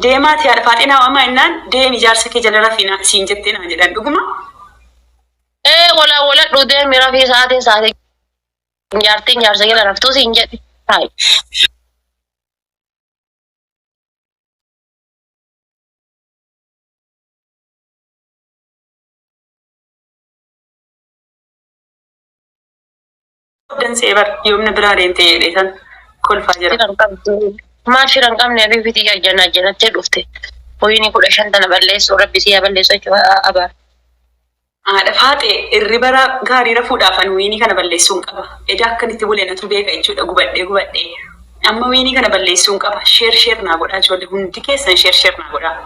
deemaati yaada faaxinaa waamaa innaan deemi jaarsa kee jala rafiina siin jettee naan jedhan dhuguma. Wala deemi rafii sa'aatii jaartiin jaarsa jala raftuu siin jedhe. Hai. Dan seebar yoomna biraa deemtee jedhee san kolfaa jira. Maal firan qabne abii fitii ajjanattee dhufte. Hoyini 15 tana balleessuu rabbi siyaa balleessuu jechuudha abaar. Haadha faaxee irri bara gaarii rafuudhaafan wiinii kana balleessuun qaba. Edaa akkanitti bulee natu beeka jechuudha gubadhee. Amma wiinii kana balleessuun qaba. Sheer naa godhaa ijoollee hundi keessan sheer naa godhaa.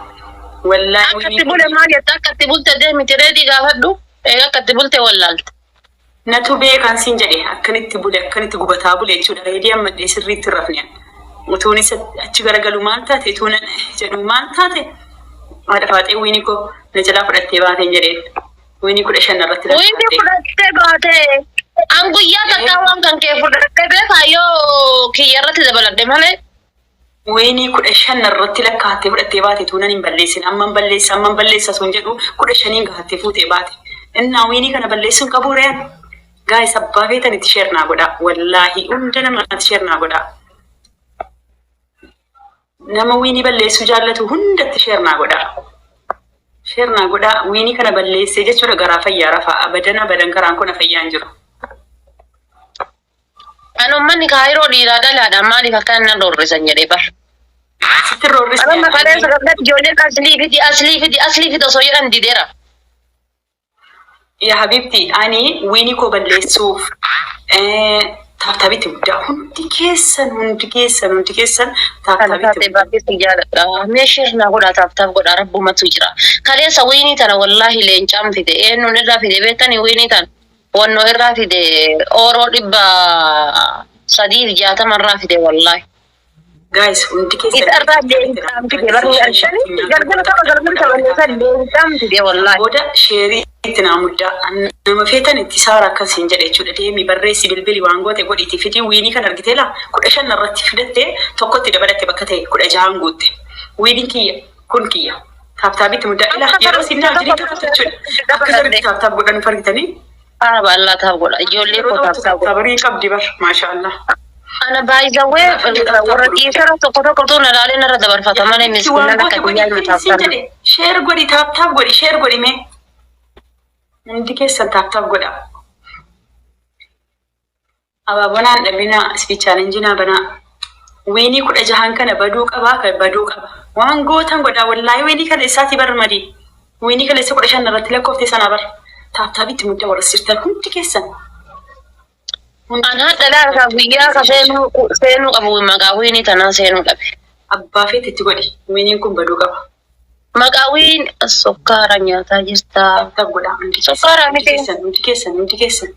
Wallaahi akkatti bule maal jetta akkatti bulte deemiti reedii gaafadhu. Egaa akkatti bulte wallaalte. Natu beekan siin jedhee akkanitti gubataa bule jechuudha. Reedii ammadhee sirriitti rafneen. Utuunis achi garagalu maal taate tuunan jedhu maal taate. Haadha faaxee wiinii koo na jalaa fudhattee baateen jedheen. Wiinii 15 irratti lakkaatte. Wiinii fudhattee baatee. An guyyaa takkaa waan kan kee fudhattee beekaa yoo kiyya irratti dabaladhe malee. Wiinii 15 irratti lakkaattee fudhattee baate tuunan hin balleessin. Amman balleessa sun jedhu 15 gahattee fuutee baate. Innaa wiinii kana balleessuun qabu re'an. Gaa'is abbaa feetan itti sheer naa godhaa. Wallaahi hunda namaatti sheer naa godhaa. Nama wiinii balleessuu jaallatu hundatti sheer naa godhaa. Sheer naa godhaa wiinii kana balleessee jechuudha garaa fayyaa rafaa abadan karaan kun fayyaan jiru. An ummanni kaayiroo dhiiraa dhalaadhaan maaliif akka inni roorrisan jedhee bar. Sitti roorrisan. Amma maqaaleen sadarkaa ijoolleen aslii fidi osoo jedhan dideera. Yaa Habibti ani wiinii koo balleessuuf taaptaabitti guddaa hundi keessan taaptaabitti guddaa. Meesheer naa godhaa taaptaaf godhaa rabbumatu jira. Kaleessa wiinii tana wallaahi leencaan fide eenyuun irraa fide beektanii wiinii tana wannoo irraa fide ooroo 360 irraa fide wallaahi. Guys hundi keessan irraa leencaan fide barreessanii galgala leencaan fide wallaahi. Booda sheerii itti naa muddaa nama feetan itti saara akkasiin jedhe jechuudha deemi barreessi bilbili waan goote godhiiti fidii wiinii kan argitee laa 15 irratti fidattee tokkotti dabalatte bakka ta'e 16 guutte wiiniin kiyya kun kiyya taaptaabitti muddaa ilaa yeroo sinnaa jirii kanaaf jechuudha akka sirriitti taaptaab godhan fargitanii. Baallaa taap godha ijoollee koo taaptaab godha. Sabarii qabdi bar maashaallah. Ana baay'isawwee warra dhiisara tokko tuun ilaaleen irra dabarfata malee miskiinaan akka guyyaa inni taaptaab. Sheer godhi taaptaab godhi sheer godhi mee. Hundi keessan taaptaaf godha. Abaabonaan dhabinaa ispiichaan injinaa banaa. Wiinii 16 kana baduu qaba. Waan gootan godha wallaahi wiinii kana isaatii barmadii. Wiinii kana isa 15 irratti lakkoofte sana bar. Taaptaabitti mudda warra sirtan hundi keessan. An hadda laata guyyaa ka seenuu qabu maqaa wiinii tanaa seenuu dhabe. Abbaa feetitti godhi. Wiiniin kun baduu qaba. Maqaawiin sukkaara nyaataa jirta. Taaptaaf godha. Sukkaara miti. Hundi keessan.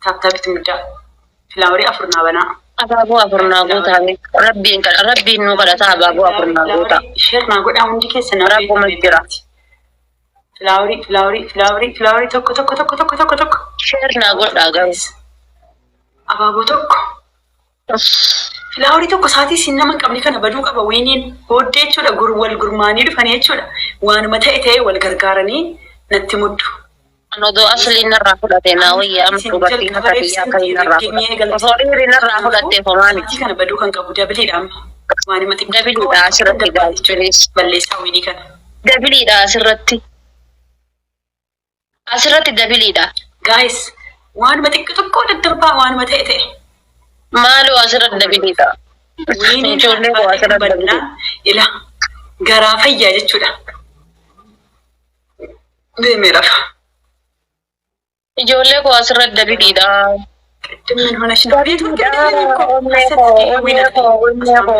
Taaptaabitti muddaa. Filaawarii 4 naa banaa. Abaaboo 4 naa guutaa. Rabbiin nu kadhataa abaaboo 4 naa guutaa. Sheer naa godhaa hundi keessan. Rabbuma jira. Filaawarii tokko. Sheer naa godhaa garis. Abaaboo tokko. Filaawarii tokko saatii siin nama hin qabne kana baduu qaba wiiniin booddee jechuudha wal gurmaanii dhufanii jechuudha waanuma ta'e wal gargaaranii natti muddu. Anodoo asliin irraa fudhate naa wayyaa amma dubartiin akka biyyaa akka hin irraa fudhate. Osoo dhiirri irraa fudhatte fomaani. Saatii kana baduu kan qabu dabiliidha amma. Waanuma xiqqoo. Dabiliidha asirratti gaafchuunis. Balleessaa wiinii kana. Dabiliidha asirratti. Asirratti dabiliidha. Guys waanuma xiqqoo daddarbaa waanuma ta'e. Maaloo asirratti dabiliidha. Ijoollee koo asirratti dabiliidha. Ila garaa fayyaa jechuudha. Deemee rafa. Ijoollee koo asirratti dabiliidha. Qiddimin hona shi.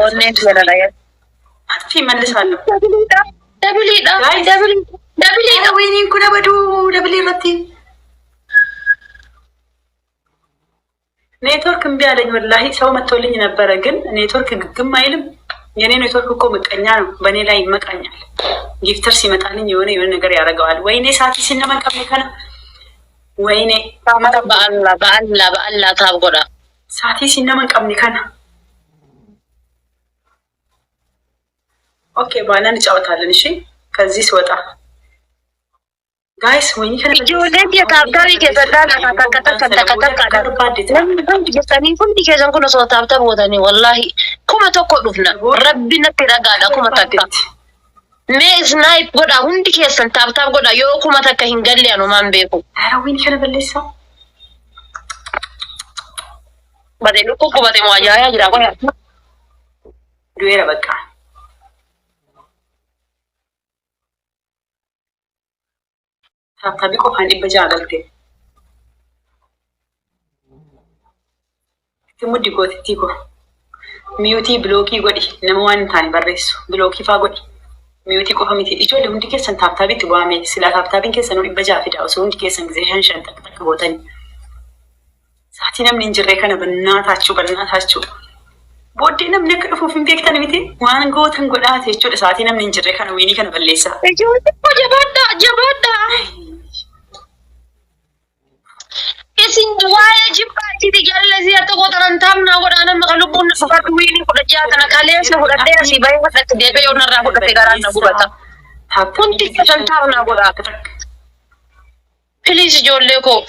Onnee jedhadha. Ati mallisaan. Dabiliidha. Wiiniin kun abaduu dabilii irratti. ኔትወርክ እምቢ አለኝ ወላሂ ሰው መጥቶልኝ ነበረ ግን ኔትወርክ ግግም አይልም የኔ ኔትወርክ እኮ ምቀኛ ነው በኔ ላይ ይመቃኛል ጊፍተር ሲመጣልኝ የሆነ ነገር ያደርገዋል ወይኔ ሳቲ ሲነመን ቀም ከነ ወይኔ በአላ ታብጎዳ ሳቲ ሲነመን ቀም ከነ اوكي بانا نጫወታለን እሺ ከዚህ ስወጣ ጋይስ ወይኔ ከነ ijoolleen taabtaabii keessa dhaala takka namni jettanii hundi keessan kun osoo taabtaa bootanii wallaahi kuma tokko dhufna rabbi natti dhagaadha kuma takka mee snipe godha hundi keessan taabtaa godha yoo kuma takka hin galle anumaan beeku ኧረ ወይኔ ከነ በለሳ bade lukku qubate moo ajaayaa jira qoya du'eera በቃ ታብታቢ ቆፋን ዲበጃ አገልቴ ሙዲ ጎትቲኮ ሚዩቲ ብሎኪ ጎዲ ነመዋን ታን በሬሱ ብሎኪ ፋ ጎዲ ሚዩቲ ቆፋ ሚቲ ኢጆሌ ሁንዲ ኬሰን ታብታቢ ትዋሜ ስላ ታብታቢን ኬሰን ነው ዲበጃ ፊዳው ሰው ሁንዲ ኬሰን ጊዜ ሸንሸን ተከተከ ቦታኝ ሳቲ ነምን እንጅሬ ከነ በእናታችሁ ቦዲ ነምን ከደፉ ፊንቤክተን ሚቲ ዋን ጎተን ጎዳት እቹ ሳቲ ነምን እንጅሬ ከነ ወይኒ ከነ በሌሳ ijoollee jabaadha isin waa'ee jibbaatti jaallasii ati qotaran taamnaa godhaana maka lubbuun fufadhu wiini fudhachaa kana kaleessa fudhadhee asii bahee fudhatte deebee yoo narraa fudhate garaan na gubata hundi keessan taamnaa godhaa piliis ijoollee koo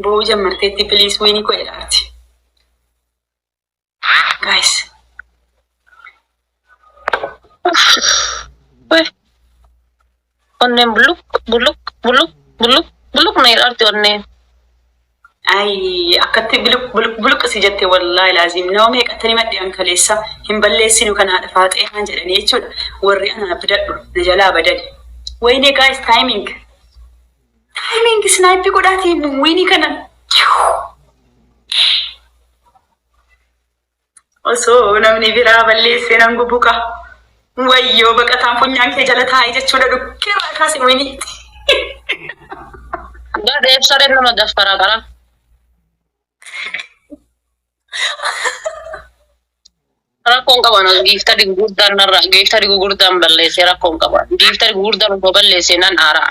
boo jammarteetti piliis wiini koo jedhaati guys onneen buluk na jedhaarti onneen ay akkatti buluk si jette wallahi laazim nawme qattani maddi ankaleessa hin balleessinu kana dhafaaxee han jedhani jechuudha warri ana bidadhu na jalaa badade wayne guys timing snipe godhaati wini kana osoo namni biraa balleesse nan gubuka wayyo baqataan funyaan kee jala taa'e jechuudha dhukkira kaase wini gad eebsareen nama gaffara qara rakkoon qaban giiftari gurguddaan balleesse rakkoon qaban giiftari gurguddaan osoo balleesse nan aaraa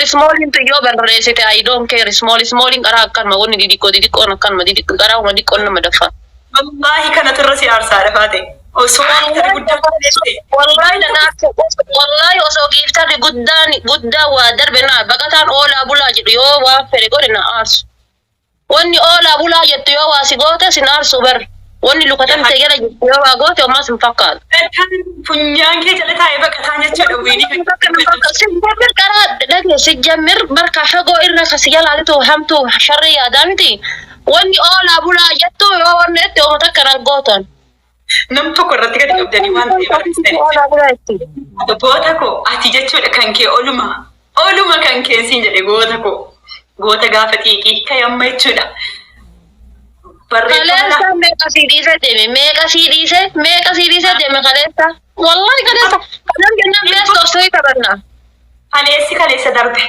small into yoo barreessite I don't care small in qaraa akkanuma wanni didiqqoon akkanuma qaraa'uma diqqoon nama daffa wallahi kana tirrasi aarsaa dhafaate osoo wallahi osoo giiftari guddaa waa darbe naa baqataan oolaa bulaa jedhu yoo waa fedhe godhe na aarsu wanni oolaa bulaa jettu yoo waa si goote sin aarsu bar wanni lukatamte jala jettu yoo waa goote ammas hin fakkaatu funyaan kee jala taa'e baqataan jechuudha wiini qaraa dhage si jammir barka fagoo irra kasi jalaalitu hamtu sharri yaadaa miti wanni oolaa bulaa jettu yoo wanni itti ooma takka raggootan nam tokko irratti gadi qabdanii waan ta'e barreessanii goota koo ati jechuudha kan kee oluma kan kee siin jedhe goota gaafa xiiqii kayamma jechuudha kaleessa meeqa sii dhiise deeme kaleessa wallahi kaleessa kanan kennaan beesta obsanii taphanna kaleessa darbe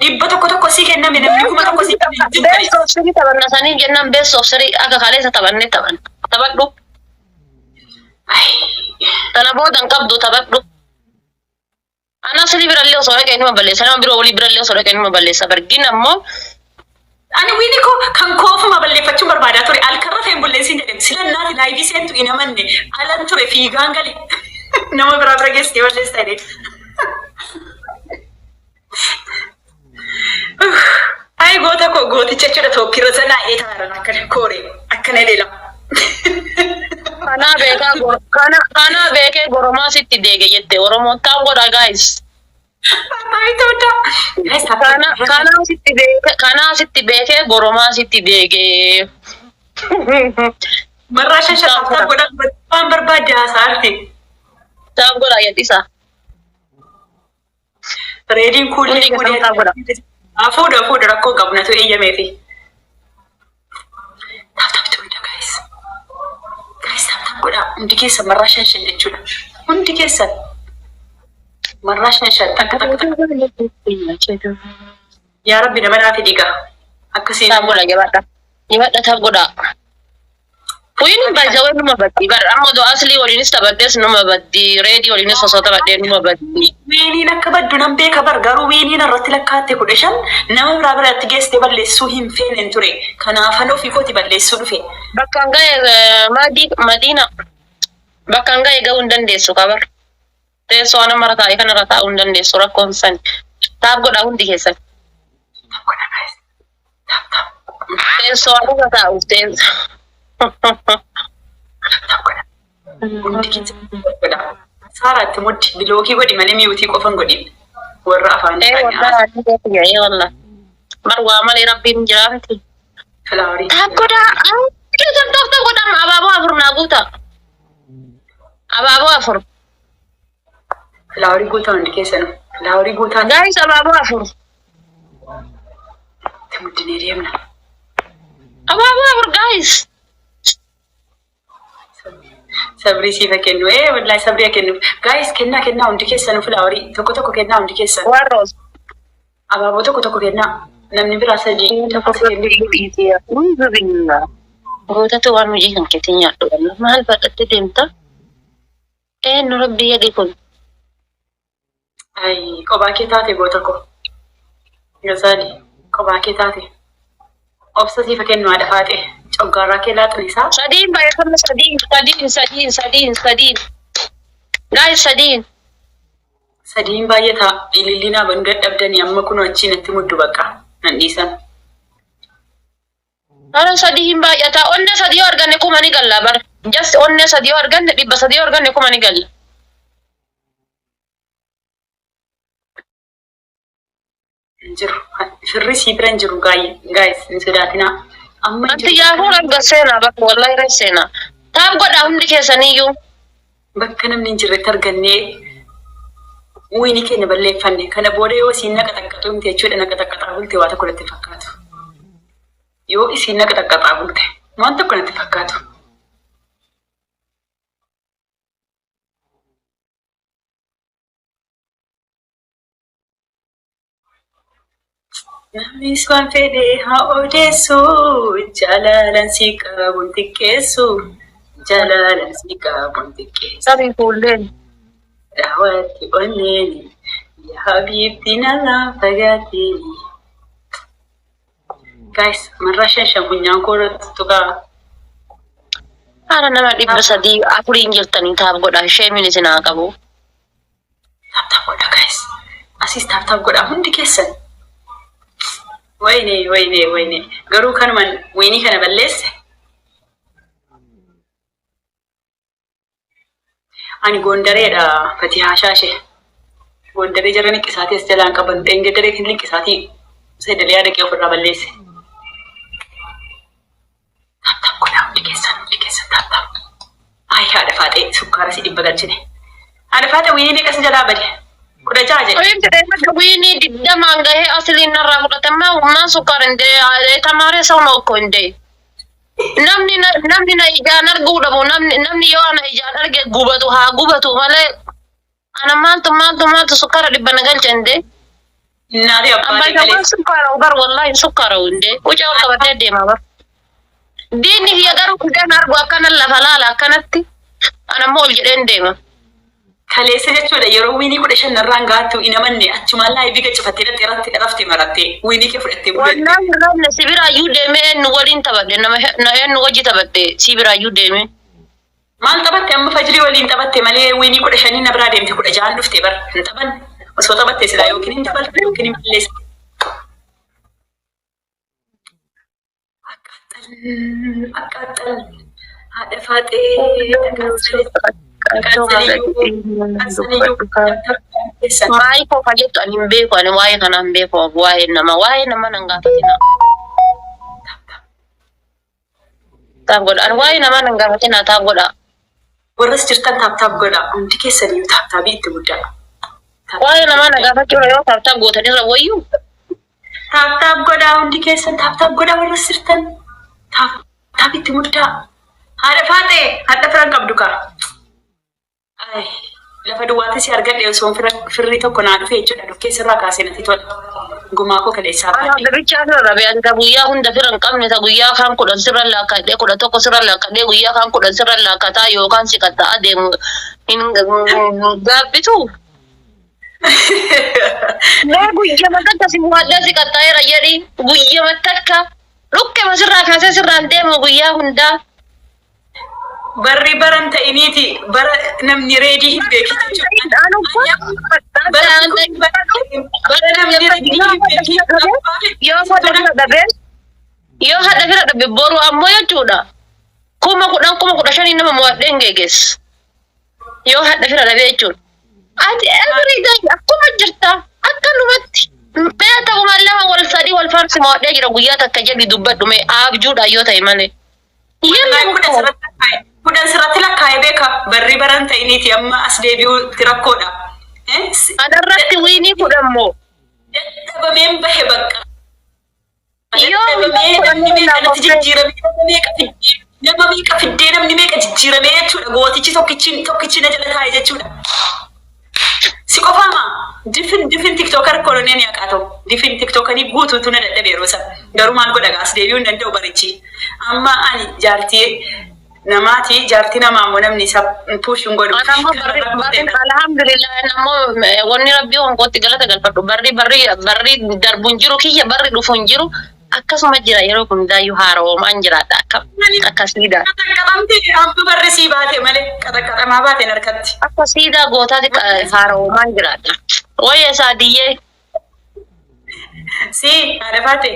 dhibba tokko sii kenname namni kuma tokko sii kenname beesta obsanii taphanna sanii kennaan beesta obsanii akka kaleessa taphannee taphadhu tana boodan qabdu taphadhu ana sirrii birallee osoo dhaqee nima balleessa nama biroo walii birallee osoo dhaqee nima balleessa bargin ammoo ani wiini koo kan koofuma balleeffachuu barbaadaa ture alkarra feen bulleessiin jedhame sila naati laayivii seentu inamanne alan ture fiigaan gale nama biraa bira geessitee balleessa jedhee ay goota koo gooticha jechuudha tokkirra sanaa eetaaran akkana leelama kana beekee goromaa sitti deege jette oromoon taan godha guys kana sitti beekee goromaa sitti deege marraashan shataaftaa godha waan barbaadde haasaarte taan godha yadhisa reediin kuullee godhe fuudha rakkoo qabnatu eeyyameefi godha hundi keessan marraashan shan jechuudha hundi keessan marraashan shan takka yaa rabbi nama naa fidhiiga akkasiin taan godha jabaadha taaf godha Wini baja wenu mabati bar amma do asli walinis tabaddes no mabati radio walinis so tabadde no mabati wini nakabaddu nan beeka bar garu wini narratti lakkaate kudeshan nama bira biratti geeste balleessuu hin feenen ture kanaaf hano fi kooti balleessuu dhufe bakanga madina bakanga ega undandeessu kabar teeso ana marata e kana rata undandeessu rakkoon san taab goda hundi keessa teeso ana rata uftees Sara timut biloki godi male miuti qofan godi warra afaan wallahi wallah marwa male rabbin jirati Flowery goda kita tok goda ababo afur nabuta ababo afur Flowery guta ndi kesan Flowery guta guys ababo afur timut diniriyamna ababo afur guys sabri si fakenu wallahi sabri akenu guys kenna undi kesan Flowery tokko kenna undi kesan warros ababo tokko kenna namni bira sadi tokko kenna Alhamdulillah. Gota tu wan muji kan ketinya tu. Mahal pada demta. Rabbi ya dikun. Ay, ko ba kitate gota ko. Gazali, ko ba kitate. Obsa si faken no ada fate. Chogara ke lat nisa. Sadin bayar kan sadin. Guys sadin. Sadin bayata ililina bangat abdani amma kuno achi nanti muddu bakka. Nandisan. Ana sadin bayata onne sadio arganne ko mani galla bar. Just onne sadio arganne dibba sadio arganne ko mani galla. Jiru. Firri si bran jiru guys insudatina. Amma Anti ya ho argasena bak wallahi resena. Tab goda hundi kesaniyu. Bakka namni jirre targanne wini keenya balleeffanne kana booda yoo isin naqaxaqaxu miti jechuudha naqaxaqaxaa bulte waa tokko natti fakkaatu. Yoo isin naqaxaqaxaa bulte waan tokko natti fakkaatu. Namni waan fedhe haa odeessu jalalan si qabuun xiqqeessu jalalan si qabuun xiqqeessu. Sabi fullen. Dawati onneni ya habibti nala fagatini. Guys, marrashan shamunyan ko tuka. Ana nama dibba sadi afurin jirtani tab goda shemini sina qabu. Tap goda guys. Asis tap goda hundi kesan. Wayne. Garu kan man wayni kana balleesse. Ani gondareedha Fatiha Shaashee. Gondaree jara niqqisaati as jalaan qaban xeengedaree kin niqqisaati seedalee yaada qee ofirraa balleesse. Tap godhaa hundi keessan tap. Ay haadha faaxee sukkaara si dhibba galchine. Haadha faaxee wayini qasa jalaa bade. Kudha jaaje. Oyin tere wayini didda mangahe asli narra kudhatama umma sukkarinde tamare sawno ko inde. Namni na ijaan argu dhabu namni yoo ana ijaan arge gubatu malee ana maaltu sukkara dhibba na galchande. Naari abbaa Amma sukkara bar wallahi sukkara hunde uja ol qabatee deema bar. Diinni hiya garuu kudhan argu akkana lafa laala akkanatti ana immoo ol jedheen deema. Kaleessa jechuudha yeroo wiinii 15 irraan gaattu inamanne achumaan laa ibiga cifattee rafte marattee wiinii kee fudhattee bulee. Wallahi rabna sibiraayyuu deeme nu waliin taphadhe nama nu wajji taphadhe sibiraayyuu deeme. Maal taphatte amma fajrii waliin taphatte malee wiinii 15 na biraa deemte 16 dhufte bar hin taphanne osoo taphatte silaa yookiin hin dabalte yookiin hin balleesse. Akkaataan haadha faaxee Mai ko kajettu ani mbeeko ani waa'ee kana mbeeko waa'ee nama nangaafatina. Taap godha ani waa'ee nama nangaafatina taap godha. Warras jirtan taap godha hundi keessaniyyuu taabii itti guddaa. Waa'ee nama nagaafachuu yoo taap gootanirra wayyuu. Taap godha hundi keessan taap godha warras jirtan taap itti guddaa. Haadha faaxee haadha firaan qabdu kaa. Ay, lafa duwwaatti si argadhe osoo firri tokko naa dhufe jechuudha. Dhukkee sirraa kaasee natti tola. Gumaa koo kaleessaa Ana baadhe. gabicha irra beekan ta guyyaa hunda firan qabne ta guyyaa kan kudhan sirra laakadhe kudha tokko sirra laakadhe guyyaa kan kudhan sirra laakataa yookaan si qatta adeemu hin gaabbitu. Mee guyyaa matakka si muwadda si qatta era jedhi guyyaa matakka dhukke masirraa kaasee sirraan deemu guyyaa hundaa. Barri baran ta'iniiti bara namni reedii hin beekin jechuudha. Bara namni reedii hin beekin. Yoo hadda fira dhabe boru ammoo jechuudha. Kuma kudha shanii nama muwadheen geeges. Yoo hadda fira dhabe jechuudha. Ati every day akkuma jirta akkanumatti. Beeta kuma lama wal sadii wal farsi muwadhee jira guyyaa takka jedhi dubbadhu mee abjuudha yoo ta'e malee. Kudhan sirratti lakkaa'ee beeka barri baran ta'iniiti amma as deebi'uutti rakkoodha. Adarratti wiinii kudhammoo. Dadhabameen bahe bakka. Yoo Namni meeqa natti jijjiirame nama meeqa fiddee namni meeqa jijjiirame jechuudha. Gootichi tokkichi na jala taa'e jechuudha. Si qofaama difin tiktokar koloneen yaqaa ta'u difin tiktokanii guutuutu na dadhabe yeroo sana garuu maal godha as deebi'uu hin danda'u barichi. Amma ani jaartii namaati jaartii namaa ammoo namni isa puushuun godhu. Alhamdulillah namoo wanni rabbii honqootti galata galfadhu barri darbuun jiru kiyya barri dhufuun jiru akkasuma jira yeroo kun daayyuu haaroomaan jiraadha akka siidaa. Qaxaqaxamti amma barri sii baate malee qaxaqaxamaa baate harkatti. Akka siidaa gootaati haaroomaan jiraadha. Wayya saadiyyee. Si haadha baate.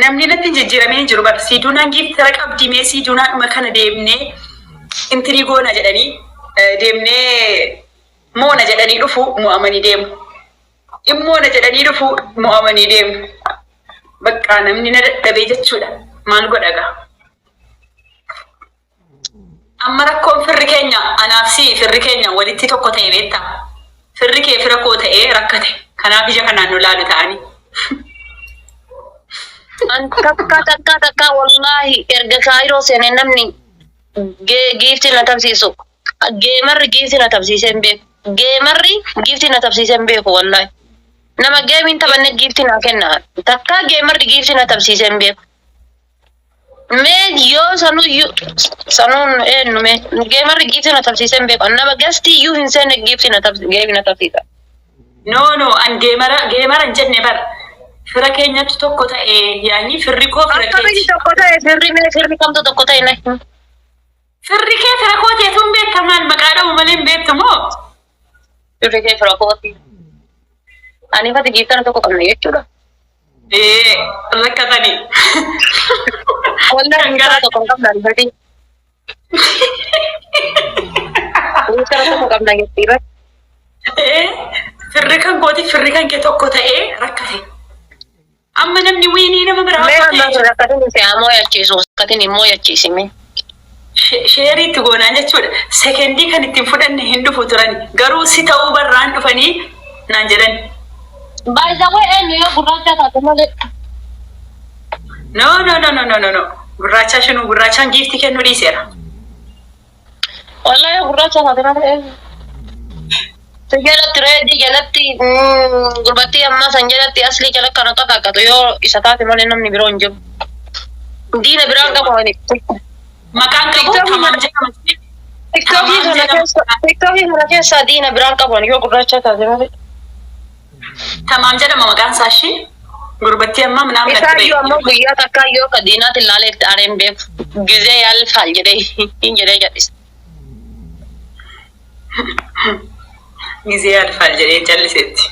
Namni natti jijjiiramee hin jiru bara siiduunaan giftara qabdi mee siiduunaadhuma kana deemnee intirii goona jedhanii deemnee moona jedhanii dhufu mo'amanii deemu. Immoona jedhanii dhufu mo'amanii deemu. Bakka namni na dadhabee jechuudha. Maal godhaga? Amma rakkoon firri keenya anaaf si firri keenya walitti tokko ta'e beektaa? Firri kee fira koo ta'ee rakkate. Kanaaf ija kanaan nu laalu ta'anii. Takka wallahi erga kaayiroo seene namni giifti na tabsiisu geemarri giifti na tabsiiseen beeku geemarri giifti na tabsiiseen beeku wallahi nama geemiin taphanne giifti na kenna takka geemarri giifti na tabsiiseen beeku mee yoo sanuun eenyume geemarri giifti na tabsiiseen beeku nama gasti iyyuu hin seenne giifti na tabsiisa. No an geemara hin jenne bara. Fira keenyatti tokko ta'e yaani firri koo fira keeti. Akkamitti tokko ta'e firri kamtu tokko ta'e na. Firri kee fira koo teetuun beekamaan maqaa dhabu malee hin beektamoo? Firri kee fira kooti. Ani fati giiftana tokko qabna jechuudha. Rakkatanii. Wallahi giiftana tokko qabna albatii. Giiftana tokko qabna jechuudha. Firri kan kooti firri kan kee tokko ta'e rakkate. Amma namni wiinii nama biraa rakkatin si ammoo yachiisu rakkatin immoo yachiisime. Sheeriitti goonaan jechuudha. Sekendii kan ittiin fudhanne hin dhufu turani. Garuu si ta'uu barraan dhufanii naan jedhan. Baay'ee eenyu yoo gurraacha taate malee. No. Gurraacha shinu gurraachaan giifti kennu dhiiseera. Wallahi gurraacha taate malee. Jalatti reedii jalatti gurbattii ammaa san jalatti asli jala kana qaqaqatu yoo isa taate malee namni biroo hin jiru. Diina biraan qabu wani. Maqaan qabu tamam jedhama. TikTokii kana keessa diina biraan qabu yoo gurraacha taate malee. Tamam jedhama maqaan isaa ishii gurbattii ammaa minaan natti beeku. Isaa ammoo guyyaa takkaa yoo ka diinaatti ilaalee itti aareen beeku gizee yaalfaal jedhee hin jedhee jedhisa. Gizee yaalfaal jedhee jalliseetti.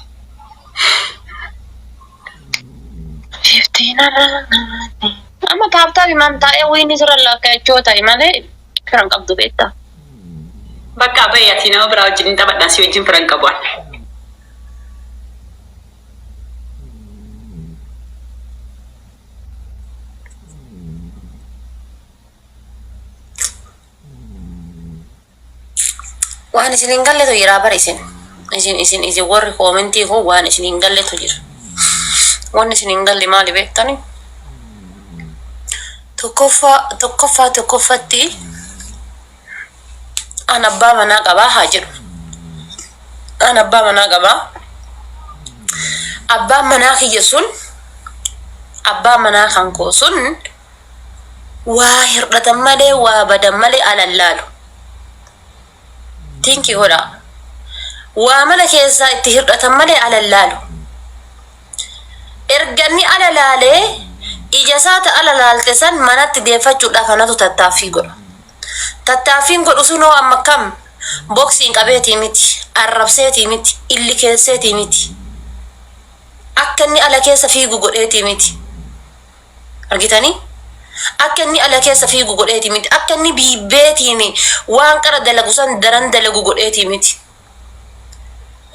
Amma taaptaa himan taa'ee wiinni sirra lakkaa'achoo ta'e malee firan qabdu beektaa. Bakka bayyaatii nama biraa wajjin taphadhaan si wajjin firan qabuan. Waan isin hin galletu jira bara isin warri koomentii koo waan isin hin galletu jira. Waan isin hin galle maali beektani? Tokkoffatti an abbaa manaa qabaa haa jedhu. أنا أبا منا قبا أبا منا خيسون أبا منا خنكوسون وهرد مالي وبدا مالي على اللالو تينكي هنا وملك يسا اتهرد مالي على اللالو إرجعني على لالي إجازات على لالتسان منات ديفتشو دافناتو تتافيقو تتافيقو رسولو أما كم بوكسين قبيتي ميتي الربسيتي ميتي اللي كيسيتي ميتي أكني على كيس فيقو قريتي ميتي أرجيتاني أكني على كيس فيقو قريتي ميتي أكني بيبيتيني وانكرا دلقوسان دران دلقو قريتي ميتي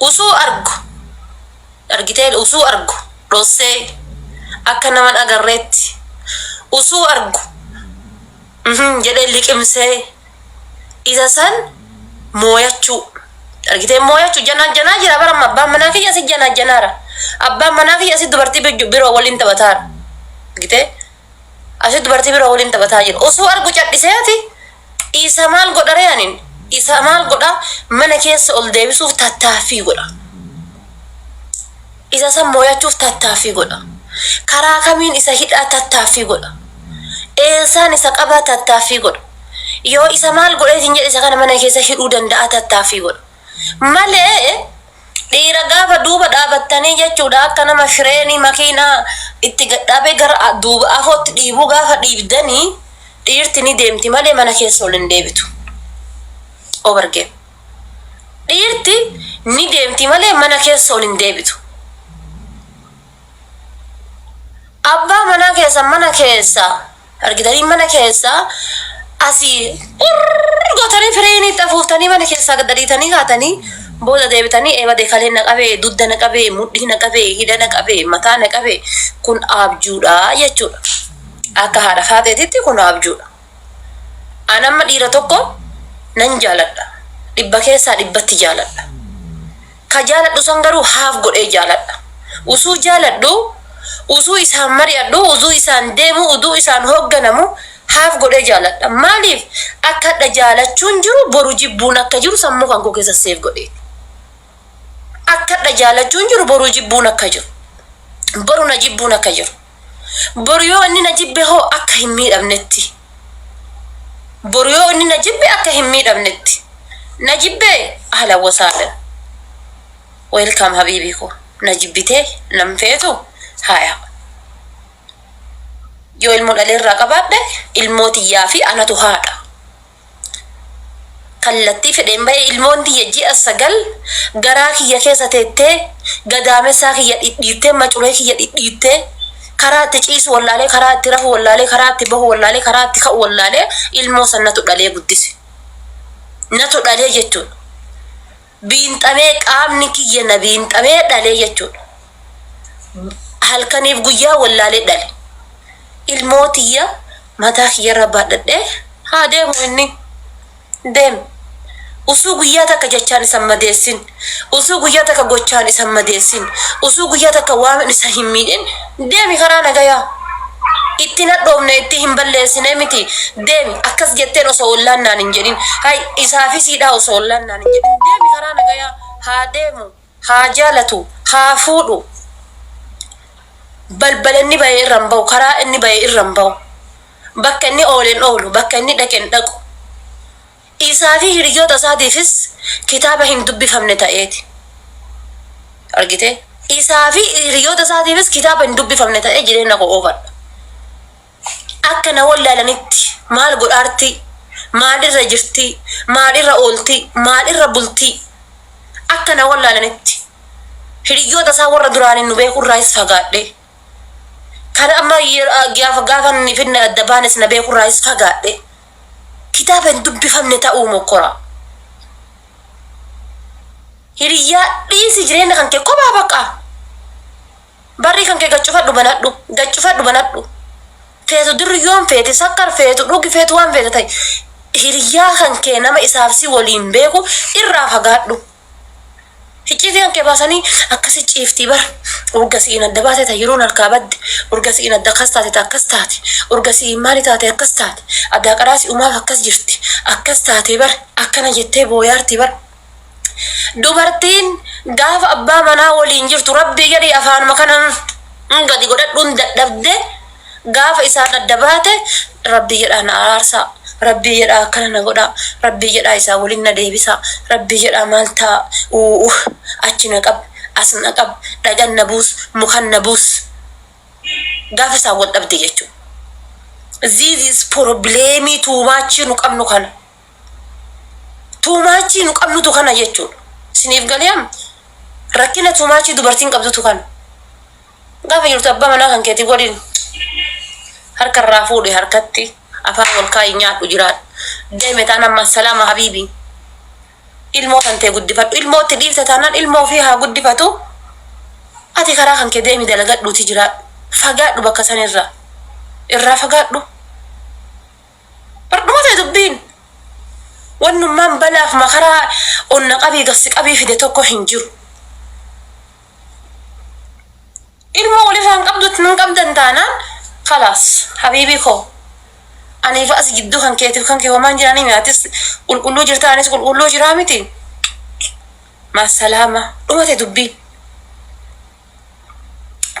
أسو أرجو أرجيتين أسو أرجو روسي أكنا من أجريت أسو أرجو جد اللي كمسي إذا سن موياتشو أرجيتين موياتشو جنا جرا برا ما أبا مناكي ياسي جنا جنارا أبا مناكي ياسي دبرتي بيرو ولين تبتار أرجيتين أسي دبرتي بيرو ولين تبتاجر أسو أرجو جد سياتي إسمال قدريانين إسمال قدر مناكيس أول ديبسو تتافي قدر إذا سن موياتشو تتافي قدر karaa kamiin isa hidhaa tattaaffii godha eessaan isa qabaa tattaaffii godha yoo isa maal godheetiin jedhe isa kana mana keessa hidhuu danda'a tattaaffii godha malee dhiira gaafa duuba dhaabattanii jechuudha akka nama fireenii makiinaa itti gadhaabee gara duuba afootti dhiibuu gaafa dhiibdanii dhiirti ni deemti malee mana keessa ol hin deebitu obargee dhiirti ni deemti malee mana keessa ol hin deebitu أبا منا كيسا أرجدني منا كيسا أسي قطري فريني تفوتني منا كيسا قدري تاني قاتني بودا ديبتني إيوا دخلين نكابي دود نكابي مودي نكابي هيدا نكابي متا نكابي كن أبجودا يجود أكهار فاتي تيتي كن أبجودا أنا ما ديرا توكو ننجالد إبا كيسا إبا تجالد كجالد دو سنگرو هاف قد إي جالد وسو جالد دو usu isaan mari'adhu usu isaan deemu udu isaan hoogganamu haaf godhee jaaladha maaliif akka dha jaalachuun jiru boru jibbuun akka jiru sammuu kan koo keessa seef godhee akka dha jaalachuun jiru boru jibbuun akka jiru boru na jibbuun akka jiru boru yoo inni na jibbe hoo akka hin miidhamnetti boru yoo inni na jibbe akka hin miidhamnetti na jibbe ahla wasaala welcome habibi ko na jibbite nam feetu هايا يو الموديل رقبات ده الموتي يافي أنا تهادا كلتي في دم باي الموندي يجي السجل جراكي يكيس تيتة قدامه ساكي يديته ما تقولي يديته كرات تجيس ولا له كرات تره ولا له كرات تبه ولا له كرات تخ ولا له الموسى نتقولي قديس نتقولي يجتون بنت أميك آمنك ينا بنت أميك دالي يجتون هل كان يبغيا ولا لدل الموتية متى خير بعد هذا مني دم usuguyyata ka jechaan isa madeessin usuguyyata ka gochaan isa madeessin usuguyyata ka waamin isa himmiidhin deemi karaa nagayaa itti nadhoomne itti hin balleessine miti deemi akkas jetteen osoo ollaan naan hin jedhin hay isaafi siidhaa osoo ollaan naan hin jedhin deemi karaa nagayaa haa deemu haa jaalatu haa fuudhu balbala inni bahee irraan bahu karaa inni bahee irraan bahu bakka inni ooleen oolu bakka inni dhaqeen dhaqu isaafi hiriyoota isaatiifis kitaaba hin dubbifamne ta'eeti argite isaafi hiriyoota isaatiifis kitaaba hin dubbifamne ta'ee jireenya koo oofadha akka na wallaalanitti maal godhaarti maalirra jirti maalirra oolti maalirra bulti akka na wallaalanitti hiriyoota isaa warra duraaniin nu beekurraayis fagaadhe kan amma gaafa ni finna adda baanes na beekurraayis fagaadhe kitaaba hin dubbifamne ta'uu mokora hiriyaa dhiisi jireenya kan kee kophaa baqa barri kan kee gachufadhu banadhu feetu dirriyoon feeti sakkar feetu dhugi feetu waan feete ta'e hiriyaa kan kee nama isaaf si waliin beeku irraa fagaadhu hicciitii kan kee baasanii akkasi ciiftii bar urgasiin adda baatee ta yeroon harkaa badde urgasiin adda akkas taate ta akkas taate urgasiin maali taate akkas taate addaa qaraasi umaaf akkas jirti akkas taate bar akkana jettee booyaarti bar dubartiin gaafa abbaa manaa waliin jirtu rabbii jedhee afaan makanan gadi godhadhuun dadhabde gaafa isaa daddabaate rabbii jedhaan aarsaa rabbii jedhaa akkana na godhaa rabbii jedhaa isaa waliin na deebisa rabbii jedhaa maal ta'a achi na qab as na qab dhagan na buus mukan na buus gaafa isaa wal dhabde jechuudha. This is problemi tuumaachi nu qabnu kana. Tuumaachi nu qabnutu kana jechuudha. Siniif galeem rakkina tuumaachi dubartiin qabdutu kana. Gaafa jirtu abbaa manaa kan keetii godhin harka irraa fuudhe harkatti afaan wal kaayii nyaadhu jiraadhu. Deeme taanaan masalaama habiibii. Ilmoo kan ta'e guddifadhu. Ilmootti dhiifte taanaan ilmoo ofii haa guddifatu. Ati karaa kan kee deemi dalagadhuuti jiraadhu. Fagaadhu bakka sanirraa. Irraa fagaadhu. Bardhuma ta'e dubbiin. Wannummaan balaaf makaraa onna qabii gassi qabii fide tokko hin jiru. Ilmoo walifaan qabdutti nun qabdan taanaan khalaas habiibii koo. Aniif as gidduu kan keetiif kan kee homaan jiraanii mi'aatis qulqulluu jirta anis qulqulluu jiraa miti. Masalaama dhuma ta'e dubbiin.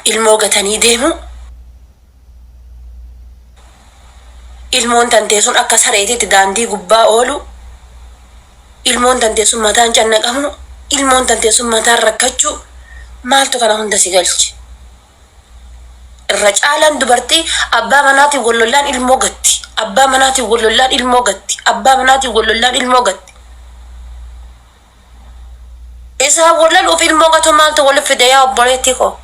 Ilmoo gatanii deemu. Ilmoon tantee sun akka sareetitti daandii gubbaa oolu. Ilmoon tantee sun mataan cannaqamu. Ilmoon tantee sun mataan rakkachuu. Maaltu kana hunda si galche? Irra caalaan dubartii abbaa manaatiin wallollaan ilmoo gatti. Abbaa manaatiin wallollaan ilmoo gatti. Abbaa manaatiin wallollaan ilmoo gatti. Isaa wallaluuf ilmoo gatu maaltu waliif fide yaa obboleettii koo?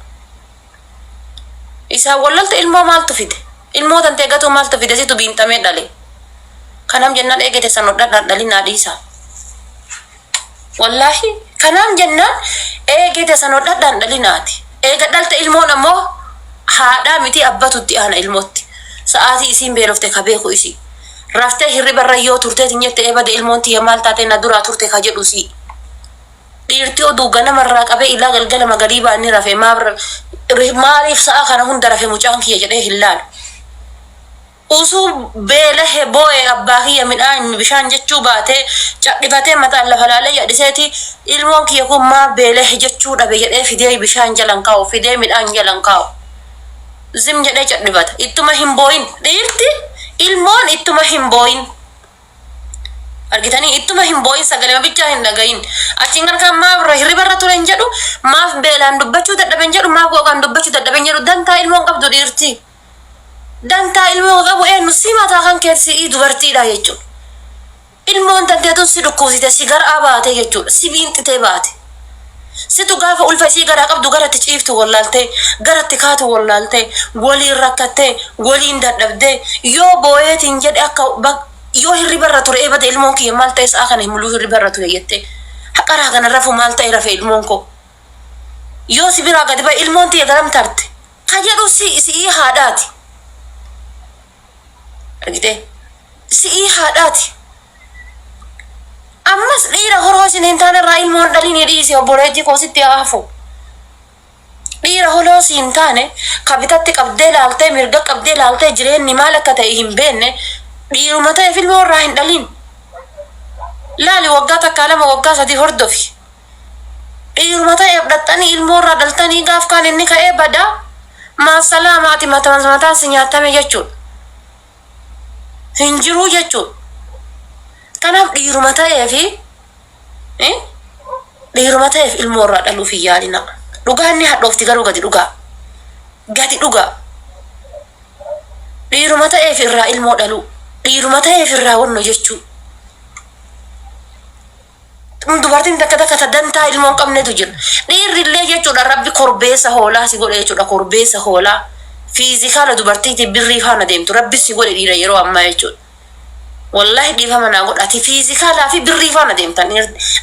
Isaa wallalta ilmoo maaltu fide? Ilmoo tantee gatu maaltu fide situ biinxamee dhale? Kanam jennaan eegate sanodhaan dhalinaa dhiisa. Wallahi kanam jennaan eegate sanodhaan dhalinaati. Eega dhalte ilmoon ammoo haadhaa miti abbatutti aana ilmootti. Sa'aatii isiin beelofte ka beeku isi. Raftee hirribarra yoo turtee tinyette eebade ilmoon tiyya maal taatee na duraa turte ka jedhu si. Dhiirtii oduu ganamarraa qabee ilaa galgala magariibaa inni rafe maaliif sa'a kana hunda rafe mucaan kiyya jedhee hin laalu. Usuu beela boo'ee abbaa kiyya midhaan bishaan jechuu baatee cadhifatee mataan lafa laalee yadhiseeti ilmoon kiyya kun maa beela jechuu dhabe jedhee fidee bishaan jalan kaa'u fidee midhaan jalan kaa'u. Zim jedhee cadhifata. Ittuma hin boo'in. Dhiirti ilmoon ittuma hin boo'in. Argitanii ittuma hin boo'in sagalee bichaa hin dhagayin. Achiin kan maaf hirribarra ture hin jedhu maaf beelaan dubbachuu dadhaben jedhu maaf googaan dubbachuu dadhaben jedhu dantaa ilmoon qabdu dhiirti. Dantaa ilmoo qabu eenyu si mataa kan keessi dubartiidha jechuudha. Ilmoon tanteetun si dhukkubsite si garaa baate jechuudha. Si biinxitee baate. Situ gaafa ulfa isii garaa qabdu garatti ciiftu wallaaltee garatti kaatu wallaaltee waliin rakkattee waliin dadhabdee yoo boo'eetiin jedhe akka yoo hirribarra ture eebade ilmoon kiyya maal ta'e sa'a kana himuluu hirribarra ture jettee haqaraa kana rafu maal ta'e rafe ilmoon koo. Yoo si biraa gadi ba'e ilmoon tiyya garam tarte ka jedhu si'ii haadhaati. Argitee si'ii haadhaati. Ammas dhiira horoo isin hin taane irraa ilmoon dhaliin dhiisi obboleettii koo sitti haafu. Dhiira horoo si hin taane ka bitatti qabdee laaltee mirga qabdee laaltee jireenyi maal akka ta'e hin beenne dhiiruma ta'eef ilmoo irraa hin dhaliin. Laali waggaa takkaa lama waggaa sadii hordofi. Dhiiruma ta'eef dhaxxanii ilmoo irraa dhaltanii gaaf kaan inni ka'ee badaa maasalaamaati mataan si nyaatame jechuudha. Hin jiruu jechuudha. Kanaaf dhiiruma ta'eef ilmoo irraa dhaluuf hin yaalina. Dhugaa inni hadhoofti garuu gadi dhugaa. Gadi dhugaa. Dhiiruma ta'eef irraa ilmoo dhaluu. Dhiiruma ta'eef irraa wanno jechuu. Dubartiin takka takka dantaa ilmoon qabnetu jira. Dhiirrillee jechuudha rabbi korbeessa hoolaa si godhe jechuudha. Korbeessa hoolaa. Fiizikaala dubartiitiin birrii faana deemtu rabbi si godhe dhiira yeroo ammaa jechuudha. Wallahi dhiifama naa godhati fiizikaalaa fi birrii faana deemtan.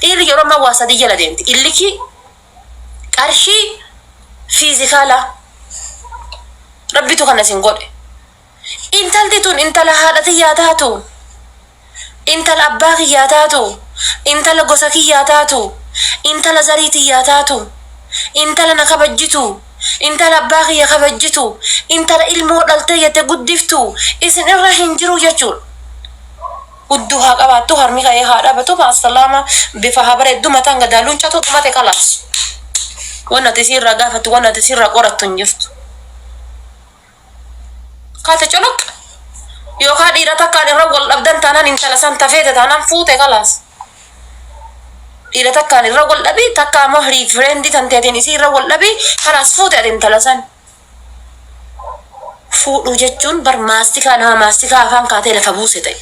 Dhiirri yeroo ammaa waa sadii jala deemti. Illiki qarshii fiizikaalaa. Rabbitu kana sin godhe. Intalti tun intala haadha kiyyaa taatu. Intala abbaa kiyyaa taatu. Intala gosa kiyyaa taatu. Intala zarii kiyyaa taatu. Intala na kabajjitu. Intala abbaa kiyya kabajjitu. Intala ilmoo dhaltee jette guddiftu. Isin irra hin jiru jechuudha. Udduha qabaattu harmi ka'ee haadha batu maasalaama bifa habare duma tanga daluun chatu mate kalas. Wana tisirra gaafatu wana tisirra qorattu hin jirtu. Kaate colok yookaan dhiira takkaan irra wal dhabdan taanaan intala san tafeete taanaan fuute kalas. Dhiira takkaan irra wal dhabii takkaa ammoo friendii tanteetiin isii irra wal dhabii kalas fuute ati intala san. Fuudhuu jechuun bar maastikaa nama maastikaa afaan kaatee lafa buuse ta'e.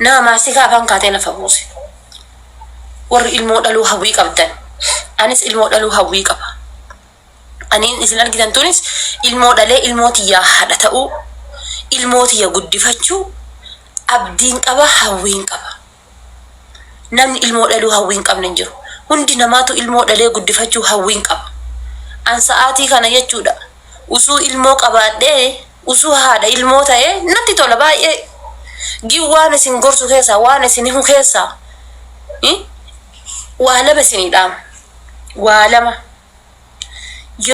Nama maastikaa afaan kaatee lafa buuse. Warri ilmoo dhaluu hawwii qabdan. Anis ilmoo dhaluu hawwii qaba. Aniin isin argitan tunis ilmoo dhalee ilmoo tiyyaa haadha ta'uu, ilmoo tiyya guddifachuu, abdiin qaba hawwiin qaba. Namni ilmoo dhaluu hawwiin qabne hin jiru. Hundi namaatu ilmoo dhalee guddifachuu hawwiin qaba. An sa'aatii kana jechuudha. Usuu ilmoo qabaadhee usuu haadha ilmoo ta'ee natti tola baay'ee. Waan isin gorsu keessaa waan isin himu keessaa waa lama isinii dhaama. Waa lama.